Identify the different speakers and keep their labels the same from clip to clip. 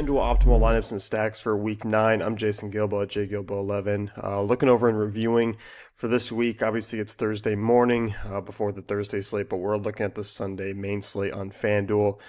Speaker 1: FanDuel optimal lineups and stacks for week 9. I'm Jason Gilbo at jgilbo11. Looking over and reviewing for this week. Obviously, it's Thursday morning before the Thursday slate, but we're looking at the Sunday main slate on FanDuel.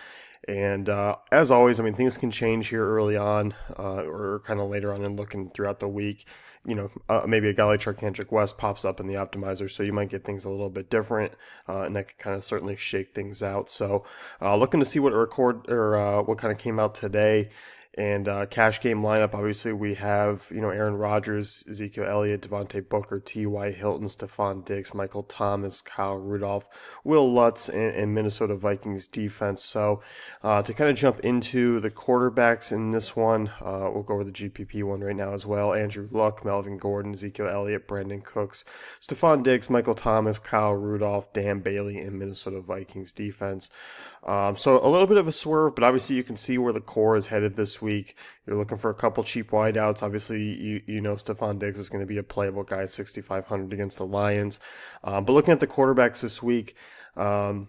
Speaker 1: And as always, I mean, things can change here early on or kind of later on and looking throughout the week. You know, maybe a guy like Charkandrick West pops up in the optimizer, so you might get things a little bit different, and that can kind of certainly shake things out. So looking to see what what kind of came out today. And cash game lineup, obviously we have, Aaron Rodgers, Ezekiel Elliott, Devontae Booker, T.Y. Hilton, Stephon Diggs, Michael Thomas, Kyle Rudolph, Will Lutz, and Minnesota Vikings defense. So to kind of jump into the quarterbacks in this one, we'll go over the GPP one right now as well. Andrew Luck, Melvin Gordon, Ezekiel Elliott, Brandon Cooks, Stephon Diggs, Michael Thomas, Kyle Rudolph, Dan Bailey, and Minnesota Vikings defense. So a little bit of a swerve, but obviously you can see where the core is headed this week. You're looking for a couple cheap wideouts. Obviously, you know Stephon Diggs is going to be a playable guy at 6,500 against the Lions. But looking at the quarterbacks this week, looking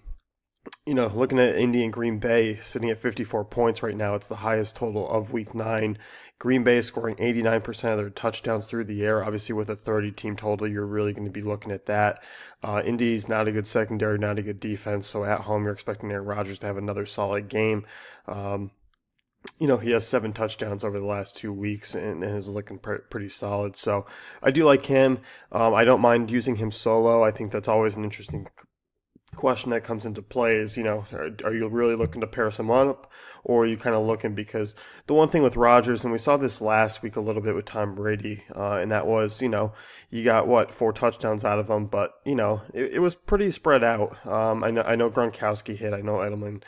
Speaker 1: at Indy and Green Bay sitting at 54 points right now, it's the highest total of week 9. Green Bay scoring 89% of their touchdowns through the air. Obviously, with a 30-team total, you're really going to be looking at that. Indy's not a good secondary, not a good defense, so at home, you're expecting Aaron Rodgers to have another solid game. He has 7 touchdowns over the last 2 weeks and is looking pretty solid. So I do like him. I don't mind using him solo. I think that's always an interesting question that comes into play is, are you really looking to pair someone up, or are you kind of looking, because the one thing with Rodgers, and we saw this last week a little bit with Tom Brady, and that was, you got 4 touchdowns out of him, but it was pretty spread out. I know Gronkowski hit, I know Edelman,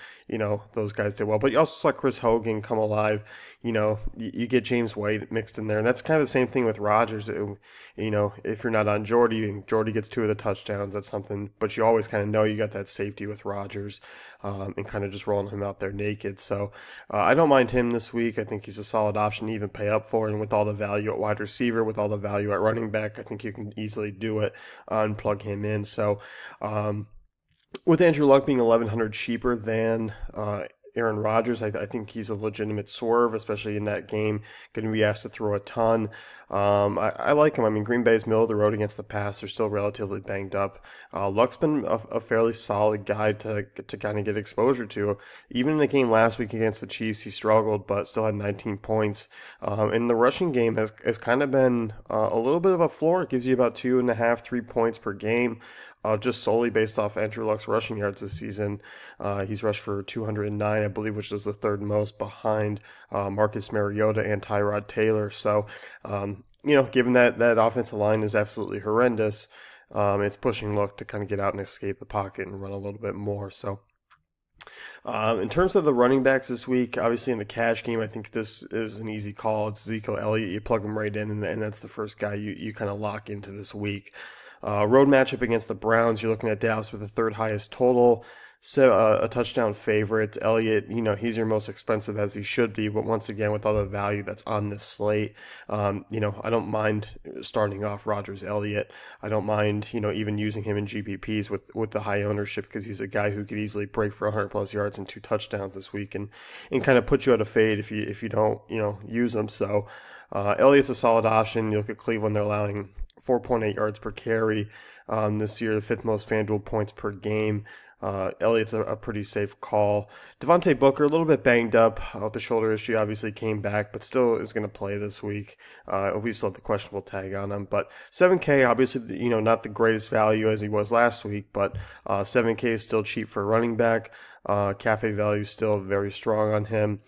Speaker 1: those guys did well, but you also saw Chris Hogan come alive. You get James White mixed in there, and that's kind of the same thing with Rodgers. If you're not on Jordy and Jordy gets 2 of the touchdowns, that's something, but you always kind of know you got that safety with Rodgers, and kind of just rolling him out there naked. So I don't mind him this week. I think he's a solid option to even pay up for, and with all the value at wide receiver, with all the value at running back, I think you can easily do it and plug him in. So with Andrew Luck being 1,100 cheaper than Aaron Rodgers, I think he's a legitimate swerve, especially in that game. Going to be asked to throw a ton. I like him. I mean, Green Bay's middle of the road against the pass. They're still relatively banged up. Luck's been a fairly solid guy to kind of get exposure to. Even in the game last week against the Chiefs, he struggled, but still had 19 points. And the rushing game has kind of been a little bit of a floor. It gives you about 2.5, 3 points per game. Just solely based off Andrew Luck's rushing yards this season. He's rushed for 209, I believe, which is the 3rd most behind Marcus Mariota and Tyrod Taylor. So, given that offensive line is absolutely horrendous, it's pushing Luck to kind of get out and escape the pocket and run a little bit more. So, in terms of the running backs this week, obviously in the cash game, I think this is an easy call. It's Ezekiel Elliott. You plug him right in, and that's the first guy you kind of lock into this week. Road matchup against the Browns, you're looking at Dallas with the 3rd highest total, so a touchdown favorite. Elliott, he's your most expensive, as he should be, but once again, with all the value that's on this slate, I don't mind starting off Rodgers Elliott. I don't mind, even using him in GPPs with the high ownership, because he's a guy who could easily break for 100 plus yards and 2 touchdowns this week and kind of put you at a fade if you don't, use him. So Elliott's a solid option. You look at Cleveland, they're allowing 4.8 yards per carry this year, the 5th most FanDuel points per game. Elliott's a pretty safe call. Devontae Booker, a little bit banged up with the shoulder issue, obviously came back, but still is going to play this week. We still have the questionable tag on him, but 7K, obviously, not the greatest value as he was last week, but 7K is still cheap for a running back. Cafe value is still very strong on him.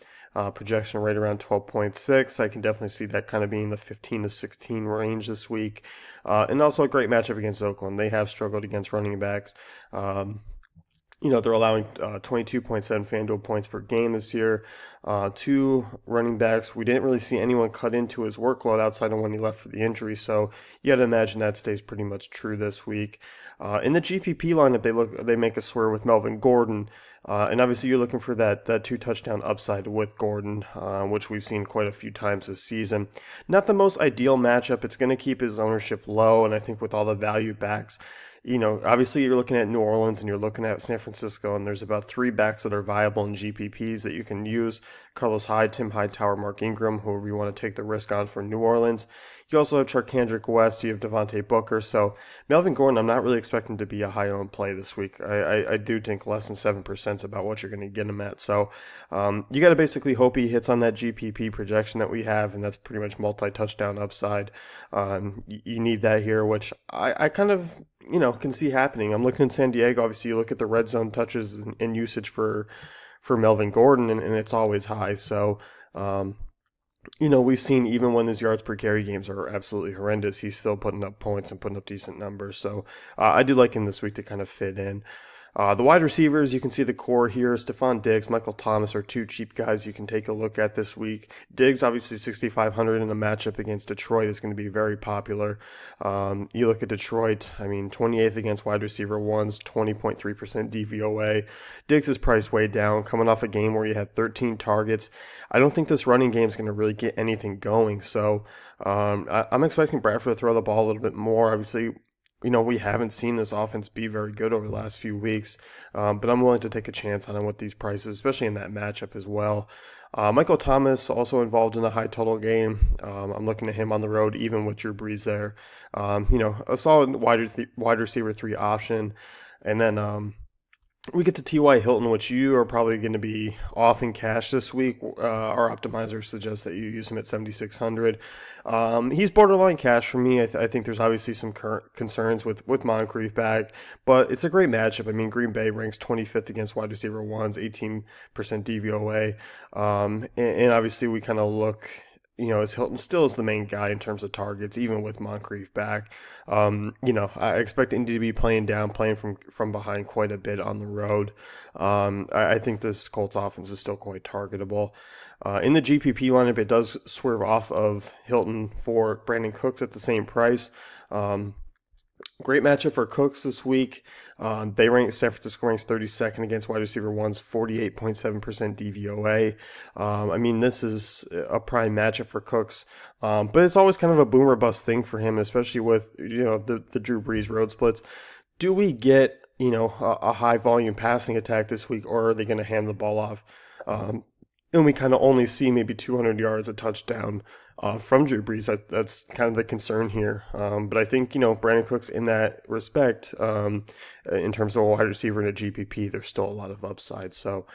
Speaker 1: Projection right around 12.6. I can definitely see that kind of being the 15 to 16 range this week. And also a great matchup against Oakland. They have struggled against running backs. They're allowing 22.7 FanDuel points per game this year. 2 running backs. We didn't really see anyone cut into his workload outside of when he left for the injury, so you got to imagine that stays pretty much true this week. In the GPP lineup, they make a swerve with Melvin Gordon, and obviously you're looking for that 2 touchdown upside with Gordon, which we've seen quite a few times this season. Not the most ideal matchup. It's going to keep his ownership low, and I think with all the value backs, obviously you're looking at New Orleans and you're looking at San Francisco, and there's about three backs that are viable in GPPs that you can use. Carlos Hyde, Tim Hightower, Mark Ingram, whoever you want to take the risk on for New Orleans. You also have Charkandrick West, you have Devontae Booker. So Melvin Gordon, I'm not really expecting to be a high-owned play this week. I do think less than 7% is about what you're going to get him at. So you got to basically hope he hits on that GPP projection that we have, and that's pretty much multi-touchdown upside. You need that here, which I kind of can see happening. I'm looking at San Diego. Obviously, you look at the red zone touches and usage for Melvin Gordon, and it's always high. So, we've seen even when his yards per carry games are absolutely horrendous, he's still putting up points and putting up decent numbers. So I do like him this week to kind of fit in. The wide receivers, you can see the core here. Stephon Diggs, Michael Thomas are two cheap guys you can take a look at this week. Diggs, obviously 6,500 in a matchup against Detroit is going to be very popular. You look at Detroit, 28th against wide receiver ones, 20.3% DVOA. Diggs is priced way down, coming off a game where he had 13 targets. I don't think this running game is going to really get anything going. So I'm expecting Bradford to throw the ball a little bit more. Obviously, we haven't seen this offense be very good over the last few weeks, but I'm willing to take a chance on him with these prices, especially in that matchup as well. Michael Thomas also involved in a high total game. I'm looking at him on the road, even with Drew Brees there. A solid wide receiver 3 option. And then we get to T.Y. Hilton, which you are probably going to be off in cash this week. Our optimizer suggests that you use him at 7,600. He's borderline cash for me. I think there's obviously some current concerns with Moncrief back, but it's a great matchup. Green Bay ranks 25th against wide receiver ones, 18% DVOA. And obviously we kind of look, as Hilton still is the main guy in terms of targets, even with Moncrief back. I expect Indy to be playing from behind quite a bit on the road. I think this Colts offense is still quite targetable. In the GPP lineup, it does swerve off of Hilton for Brandon Cooks at the same price. Great matchup for Cooks this week. San Francisco ranks 32nd against wide receiver ones, 48.7% DVOA. This is a prime matchup for Cooks, but it's always kind of a boom or bust thing for him, especially with the Drew Brees road splits. Do we get a high volume passing attack this week, or are they going to hand the ball off? And we kind of only see maybe 200 yards, a touchdown from Drew Brees. That's kind of the concern here. But I think, Brandon Cooks in that respect, in terms of a wide receiver in a GPP, there's still a lot of upside. So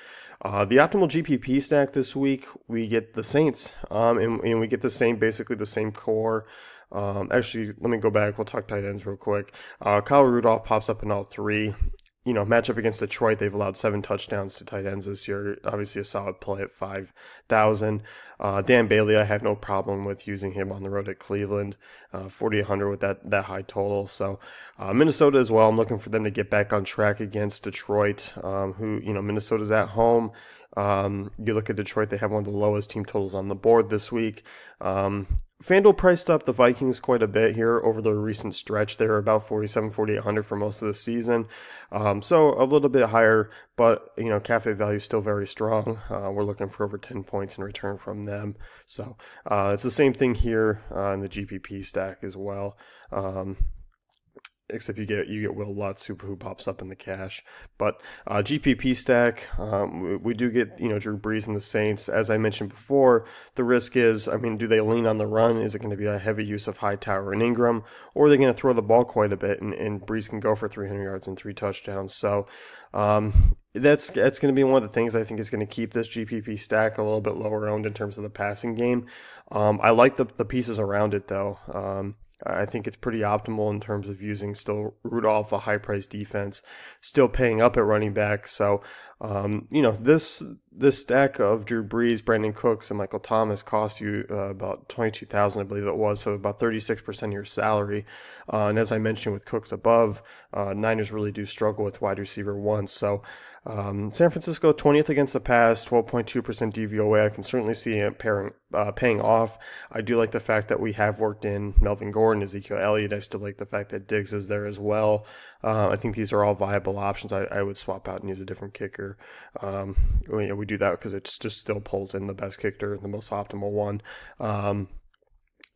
Speaker 1: the optimal GPP stack this week, we get the Saints, and we get basically the same core. Actually, let me go back. We'll talk tight ends real quick. Kyle Rudolph pops up in all three. Matchup against Detroit, they've allowed 7 touchdowns to tight ends this year. Obviously a solid play at 5,000. Dan Bailey, I have no problem with using him on the road at Cleveland. 4,800 with that high total. So Minnesota as well, I'm looking for them to get back on track against Detroit, who, Minnesota's at home. You look at Detroit, they have one of the lowest team totals on the board this week. FanDuel priced up the Vikings quite a bit here over the recent stretch. They were about 4,800 for most of the season. So a little bit higher, but, cafe value is still very strong. We're looking for over 10 points in return from them. So it's the same thing here in the GPP stack as well. Except you get Will Lutz who pops up in the cash. But GPP stack, we do get Drew Brees and the Saints. As I mentioned before, the risk is, do they lean on the run? Is it going to be a heavy use of Hightower and Ingram, or are they going to throw the ball quite a bit and Brees can go for 300 yards and 3 touchdowns? So that's going to be one of the things I think is going to keep this GPP stack a little bit lower owned in terms of the passing game. I like the pieces around it though. I think it's pretty optimal in terms of using still Rudolph, a high-priced defense, still paying up at running back. So, this stack of Drew Brees, Brandon Cooks, and Michael Thomas costs you about $22,000, I believe it was, so about 36% of your salary. And as I mentioned with Cooks above, Niners really do struggle with wide receiver one. So, San Francisco 20th against the pass, 12.2% DVOA. I can certainly see it paying off. I do like the fact that we have worked in Melvin Gordon, Ezekiel Elliott. I still like the fact that Diggs is there as well. I think these are all viable options. I would swap out and use a different kicker. We do that because it just still pulls in the best kicker, the most optimal one.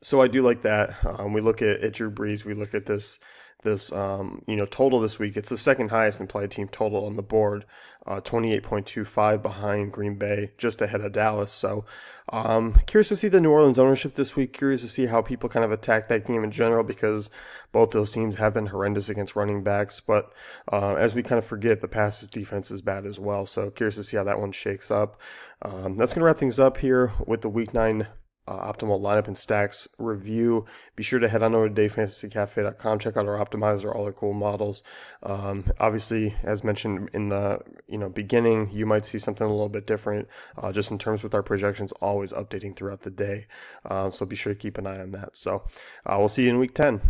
Speaker 1: So I do like that. We look at Drew Brees. We look at this this total this week. It's the second highest in play team total on the board, 28.25 behind Green Bay, just ahead of Dallas. So curious to see the New Orleans ownership this week. Curious to see how people kind of attack that game in general, because both those teams have been horrendous against running backs. But as we kind of forget, the Pats' defense is bad as well. So curious to see how that one shakes up. That's going to wrap things up here with the Week 9 optimal lineup and stacks review. Be sure to head on over to dayfantasycafe.com, check out our optimizer, all our cool models. Obviously, as mentioned in the beginning, you might see something a little bit different, just in terms with our projections, always updating throughout the day. So be sure to keep an eye on that. So we'll see you in week 10.